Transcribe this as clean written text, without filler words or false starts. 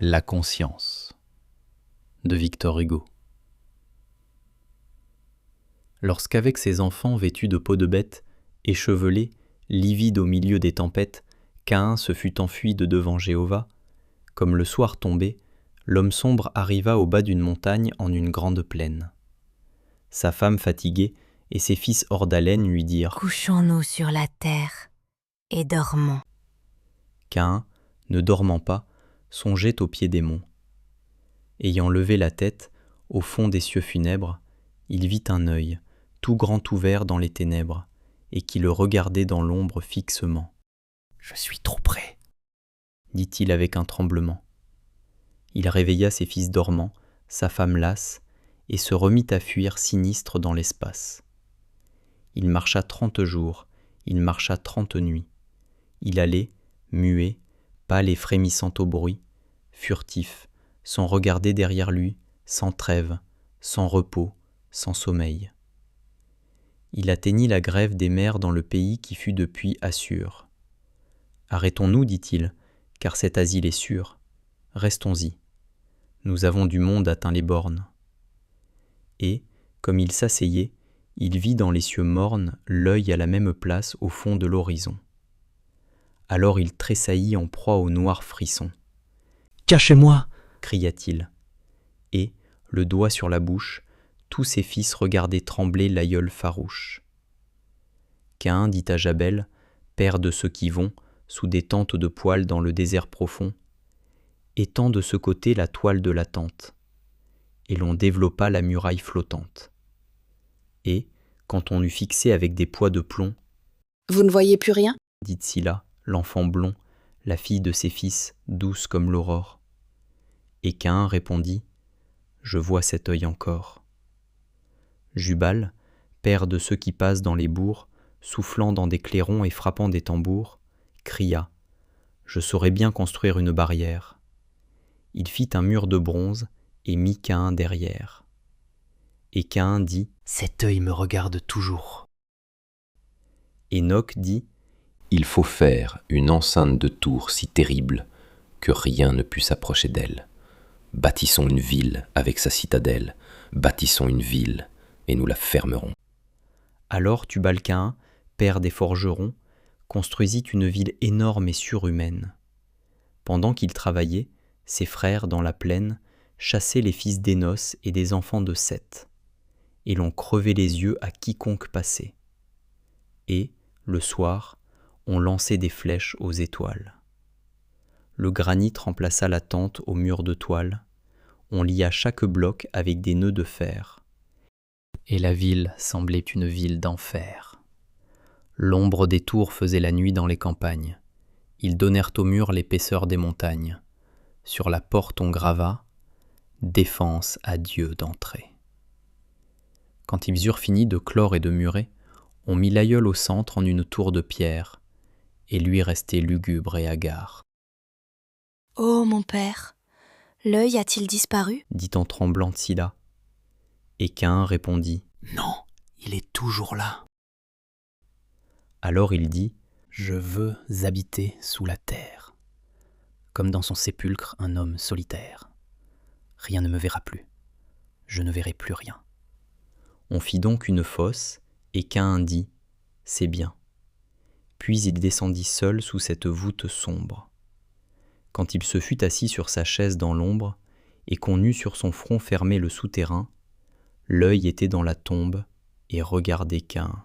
La conscience de Victor Hugo. Lorsqu'avec ses enfants vêtus de peau de bête, échevelés, livides au milieu des tempêtes, Caïn se fut enfui de devant Jéhovah, comme le soir tombé, l'homme sombre arriva au bas d'une montagne en une grande plaine. Sa femme fatiguée et ses fils hors d'haleine lui dirent « Couchons-nous sur la terre et dormons. » Caïn, ne dormant pas, songeait au pied des monts. Ayant levé la tête, au fond des cieux funèbres, il vit un œil, tout grand ouvert dans les ténèbres, et qui le regardait dans l'ombre fixement. « Je suis trop près, » dit-il avec un tremblement. Il réveilla ses fils dormants, sa femme lasse, et se remit à fuir sinistre dans l'espace. Il marcha 30 jours, il marcha 30 nuits. Il allait, muet, pâle et frémissant au bruit, furtif, sans regarder derrière lui, sans trêve, sans repos, sans sommeil. Il atteignit la grève des mers dans le pays qui fut depuis Assur. « Arrêtons-nous, dit-il, car cet asile est sûr. Restons-y. Nous avons du monde atteint les bornes. » Et, comme il s'asseyait, il vit dans les cieux mornes l'œil à la même place au fond de l'horizon. Alors il tressaillit en proie au noir frisson. « Cachez-moi » cria-t-il. Et, le doigt sur la bouche, tous ses fils regardaient trembler l'aïeul farouche. Caïn dit à Jabel, père de ceux qui vont, sous des tentes de poils dans le désert profond, « Étends de ce côté la toile de la tente. » Et l'on développa la muraille flottante. Et, quand on eut fixé avec des poids de plomb, « Vous ne voyez plus rien ?» dit Tsilla, l'enfant blond, la fille de ses fils, douce comme l'aurore. Et Caïn répondit, « Je vois cet œil encore. » Jubal, père de ceux qui passent dans les bourgs, soufflant dans des clairons et frappant des tambours, cria, « Je saurais bien construire une barrière. » Il fit un mur de bronze et mit Caïn derrière. Et Caïn dit, « Cet œil me regarde toujours. » Enoch dit, « Il faut faire une enceinte de tours si terrible que rien ne put s'approcher d'elle. Bâtissons une ville avec sa citadelle, bâtissons une ville et nous la fermerons. » Alors Tubal-Caïn, père des forgerons, construisit une ville énorme et surhumaine. Pendant qu'il travaillait, ses frères, dans la plaine, chassaient les fils d'Énos et des enfants de Seth, et l'on crevait les yeux à quiconque passait. Et, le soir, on lançait des flèches aux étoiles. Le granit remplaça la tente au mur de toile, on lia chaque bloc avec des nœuds de fer. Et la ville semblait une ville d'enfer. L'ombre des tours faisait la nuit dans les campagnes. Ils donnèrent au mur l'épaisseur des montagnes. Sur la porte on grava « Défense à Dieu d'entrer ». Quand ils eurent fini de clore et de murer, on mit l'aïeul au centre en une tour de pierre, et lui restait lugubre et hagard. « Oh, mon père, l'œil a-t-il disparu ?» dit en tremblant Tsilla. Et Caïn répondit « Non, il est toujours là. » Alors il dit « Je veux habiter sous la terre, comme dans son sépulcre un homme solitaire. Rien ne me verra plus, je ne verrai plus rien. » On fit donc une fosse, et Caïn dit « C'est bien. » Puis il descendit seul sous cette voûte sombre. Quand il se fut assis sur sa chaise dans l'ombre, et qu'on eut sur son front fermé le souterrain, l'œil était dans la tombe et regardait Caïn.